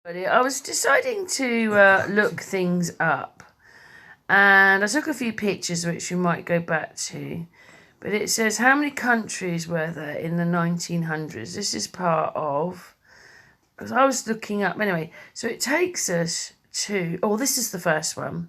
I was deciding to look things up, and I took a few pictures which we might go back to. But it says, how many countries were there in the 1900s? This is part of, because I was looking up anyway. So it takes us to, oh, this is the first one.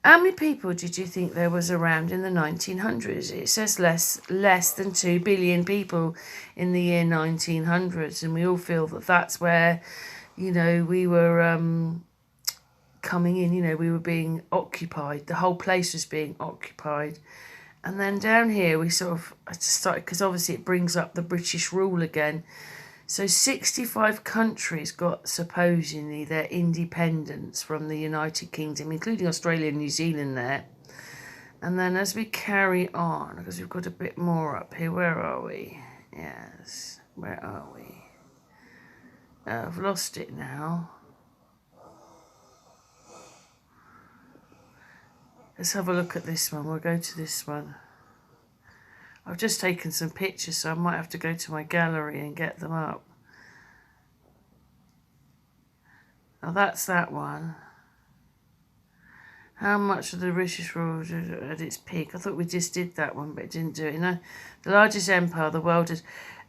How many people did you think there was around in the 1900s? It says less than 2 billion people in the year 1900s, and we all feel that that's where, we were coming in. We were being occupied. The whole place was being occupied. And then down here we I just started, because obviously it brings up the British rule again. So 65 countries got supposedly their independence from the United Kingdom, including Australia and New Zealand there. And then as we carry on, because we've got a bit more up here, where are we? Yes, where are we? I've lost it now. Let's have a look at this one. We'll go to this one. I've just taken some pictures, so I might have to go to my gallery and get them up. Now that's that one. How much of the British rule at its peak? I thought we just did that one, but it didn't do it. No, the largest empire the world had.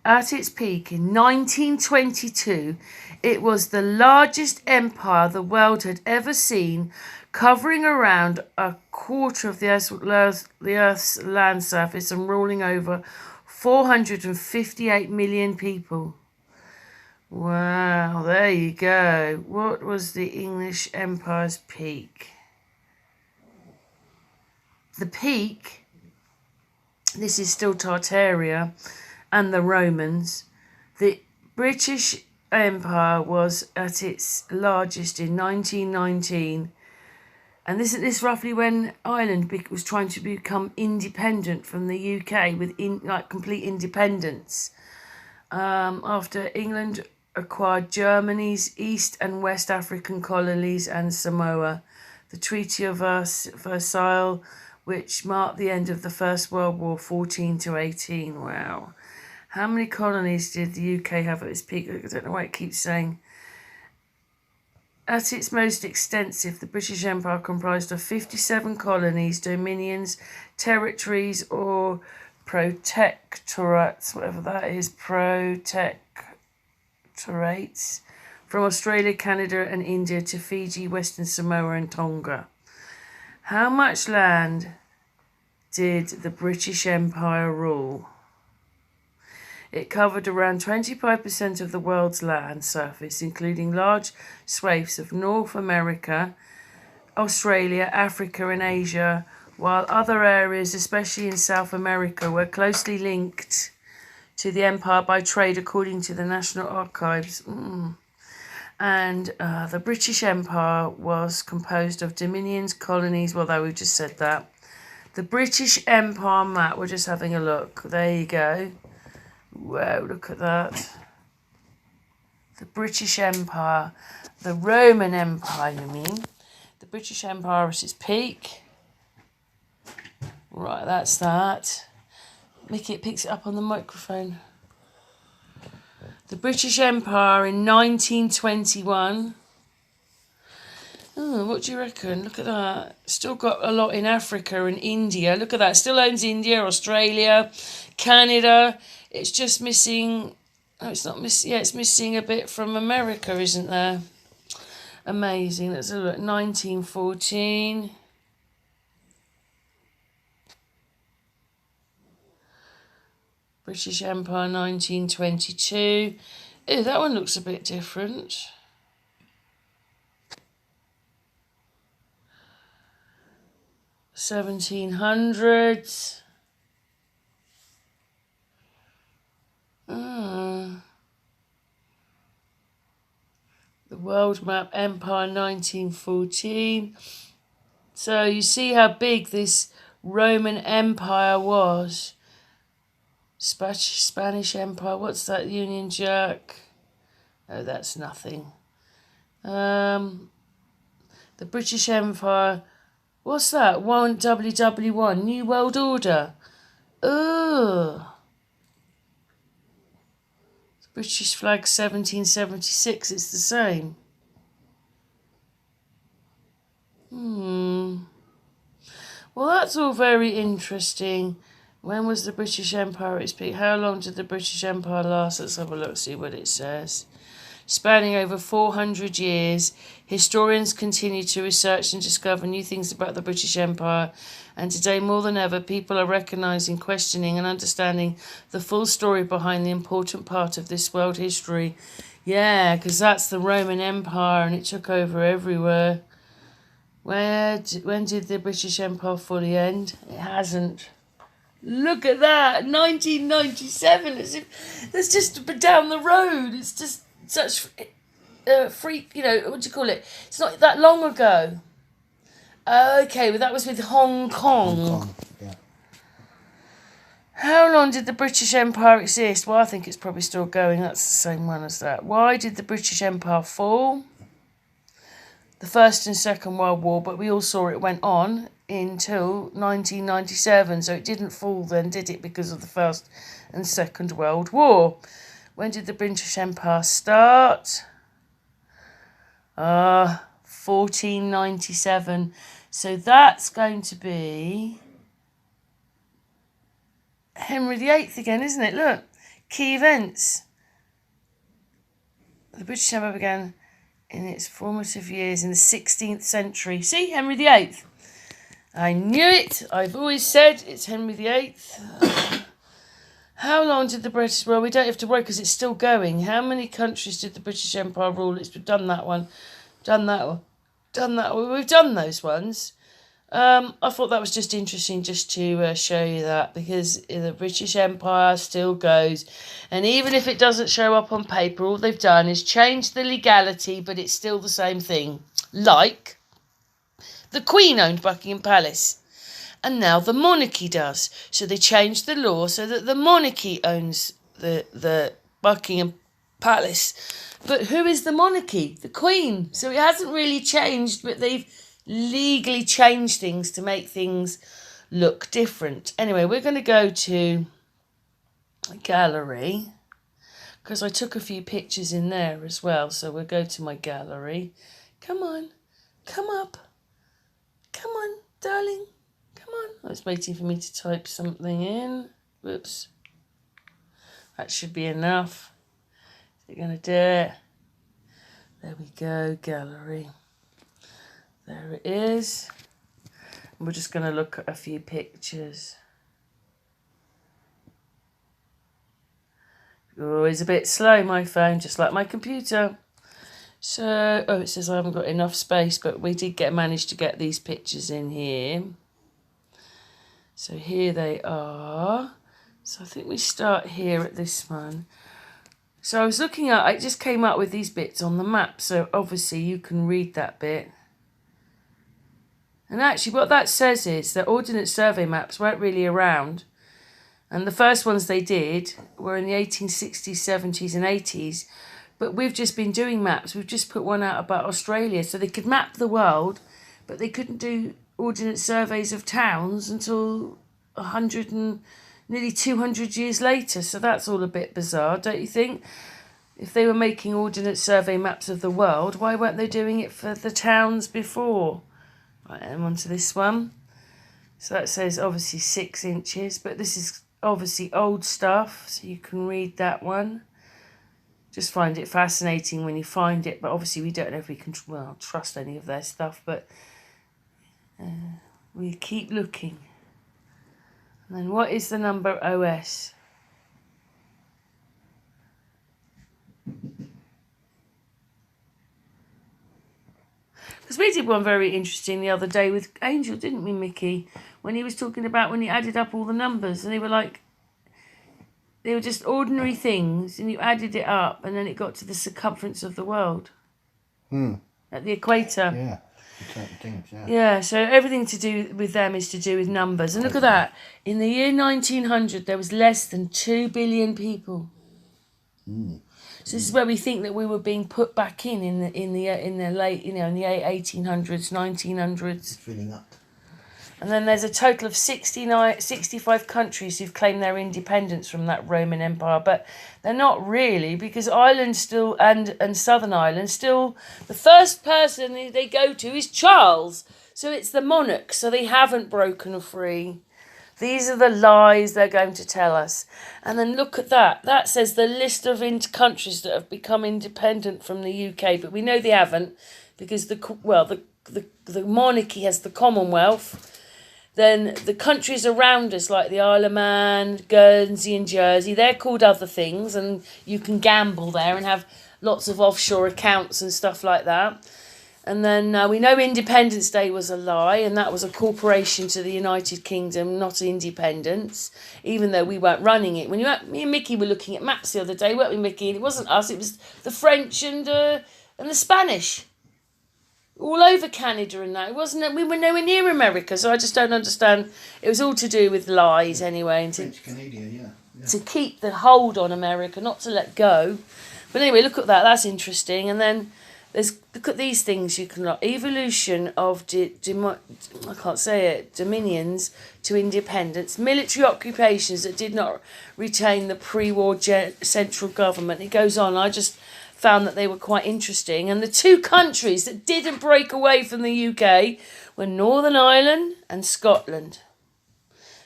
At its peak in 1922, it was the largest empire the world had ever seen, covering around a quarter of the Earth's land surface and ruling over 458 million people. Wow, there you go. What was the English Empire's peak? The peak, this is still Tartaria and the Romans. The British Empire was at its largest in 1919. And this roughly when Ireland was trying to become independent from the UK with complete independence. After England acquired Germany's East and West African colonies and Samoa, the Treaty of Versailles, which marked the end of the First World War, 14 to 18. Wow. How many colonies did the UK have at its peak? I don't know why it keeps saying. At its most extensive, the British Empire comprised of 57 colonies, dominions, territories, or protectorates, whatever that is, protectorates, from Australia, Canada, and India to Fiji, Western Samoa, and Tonga. How much land did the British Empire rule? It covered around 25% of the world's land surface, including large swathes of North America, Australia, Africa, and Asia, while other areas, especially in South America, were closely linked to the empire by trade, according to the National Archives. And the British Empire was composed of dominions, colonies, although we've just said that. The British Empire map, we're just having a look. There you go. Wow, look at that. The British Empire, the Roman Empire, you mean? The British Empire at its peak. Right, that's that. Mickey, it picks it up on the microphone. The British Empire in 1921. Oh, what do you reckon? Look at that. Still got a lot in Africa and India. Look at that. Still owns India, Australia, Canada. It's just missing... Oh, it's not missing... Yeah, it's missing a bit from America, isn't there? Amazing. Let's have a look. 1914. British Empire, 1922. Oh, that one looks a bit different. $1700s. The World Map Empire, 1914. So you see how big this Roman Empire was. Spanish Empire, what's that? Union Jack? Oh, that's nothing. The British Empire, what's that? WW1, New World Order. Ugh. British flag 1776, it's the same. Well, that's all very interesting. When was the British Empire at its peak? How long did the British Empire last? Let's have a look, see what it says. Spanning over 400 years, historians continue to research and discover new things about the British Empire. And today, more than ever, people are recognising, questioning and understanding the full story behind the important part of this world history. Yeah, because that's the Roman Empire and it took over everywhere. When did the British Empire fully end? It hasn't. Look at that, 1997. As if that's just down the road. It's just such freak. What do you call it? It's not that long ago. Okay, well that was with Hong Kong. Hong Kong, yeah. How long did the British Empire exist? Well, I think it's probably still going. That's the same one as that. Why did the British Empire fall? The First and Second World War, but we all saw it went on until 1997, so it didn't fall then, did it, because of the First and Second World War. When did the British Empire start? 1497. So that's going to be Henry VIII again, isn't it? Look, key events. The British Empire began in its formative years in the 16th century. See, Henry VIII. I knew it. I've always said it's Henry VIII. How long did the British... Well, we don't have to worry because it's still going. How many countries did the British Empire rule? We've done that one. Done that one. We've done those ones. I thought that was just interesting just to show you that, because the British Empire still goes. And even if it doesn't show up on paper, all they've done is change the legality, but it's still the same thing. Like the Queen owned Buckingham Palace, and now the monarchy does. So they changed the law so that the monarchy owns the Buckingham Palace. But who is the monarchy? The Queen. So it hasn't really changed, but they've legally changed things to make things look different. Anyway, we're going to go to a gallery because I took a few pictures in there as well. So we'll go to my gallery. Come on. Come up. Come on, darling. Come on. Oh, it's waiting for me to type something in. Whoops. That should be enough. Is it going to do it? There we go, gallery. There it is. We're just going to look at a few pictures. Oh, it's a bit slow, my phone, just like my computer. So, it says I haven't got enough space, but we did manage to get these pictures in here. So here they are. So I think we start here at this one. So I was looking at, I just came up with these bits on the map, so obviously you can read that bit. And actually what that says is that Ordnance Survey maps weren't really around. And the first ones they did were in the 1860s, 70s and 80s. But we've just been doing maps. We've just put one out about Australia. So they could map the world, but they couldn't do Ordnance Surveys of towns until 100 and nearly 200 years later. So that's all a bit bizarre, don't you think? If they were making Ordnance Survey maps of the world, why weren't they doing it for the towns before? Right, and on to this one. So that says obviously 6 inches, but this is obviously old stuff, so you can read that one. Just find it fascinating when you find it, but obviously we don't know if we can trust any of their stuff, but we keep looking. And then what is the number OS? Because we did one very interesting the other day with Angel, didn't we, Mickey? When he was talking about when he added up all the numbers, and they were just ordinary things, and you added it up, and then it got to the circumference of the world. At the equator. Yeah, certain things, yeah. Yeah, so everything to do with them is to do with numbers. And look at that. In the year 1900, there was less than 2 billion people. So this is where we think that we were being put back in the late, in the 1800s, 1900s. Filling up. And then there's a total of 65 countries who've claimed their independence from that Roman Empire, but they're not really, because Ireland still, and Southern Ireland still, the first person they go to is Charles. So it's the monarch, so they haven't broken free. These are the lies they're going to tell us. And then look at that. That says the list of countries that have become independent from the UK, but we know they haven't, because the monarchy has the Commonwealth. Then the countries around us, like the Isle of Man, Guernsey and Jersey, they're called other things, and you can gamble there and have lots of offshore accounts and stuff like that. And then we know Independence Day was a lie, and that was a corporation to the United Kingdom, not independence, even though we weren't running it. Me and Mickey were looking at maps the other day, weren't we, Mickey? And it wasn't us, it was the French and the Spanish. All over Canada and that. It wasn't. We were nowhere near America, so I just don't understand. It was all to do with lies anyway, and to keep the hold on America, not to let go. But anyway, look at that. That's interesting. And then look at these things. You can look. Evolution of I can't say it. Dominions to independence. Military occupations that did not retain the pre-war central government. It goes on. I just found that they were quite interesting. And the two countries that didn't break away from the UK were Northern Ireland and Scotland.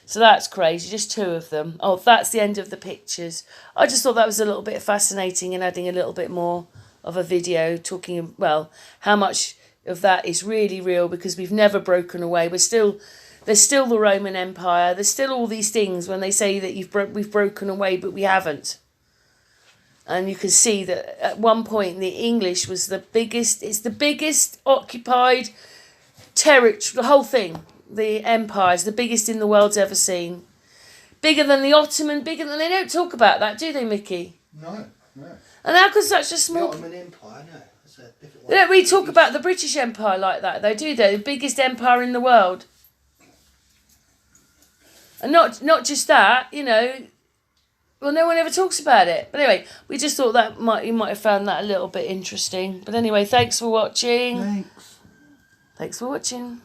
So that's crazy, just two of them. Oh, that's the end of the pictures. I just thought that was a little bit fascinating, and adding a little bit more of a video talking, well, how much of that is really real, because we've never broken away. There's still the Roman Empire. There's still all these things when they say that we've broken away, but we haven't. And you can see that at one point the English was the biggest, it's the biggest occupied territory, the whole thing, the empire is the biggest in the world's ever seen. Bigger than the Ottoman, they don't talk about that, do they, Mickey? No. And how could such a small... The Ottoman Empire, no. That's a different one. They don't really talk about the British Empire like that, though, do they? The biggest empire in the world. And not just that, you know... Well, no one ever talks about it. But anyway, we just thought that you might have found that a little bit interesting. But anyway, thanks for watching. Thanks. Thanks for watching.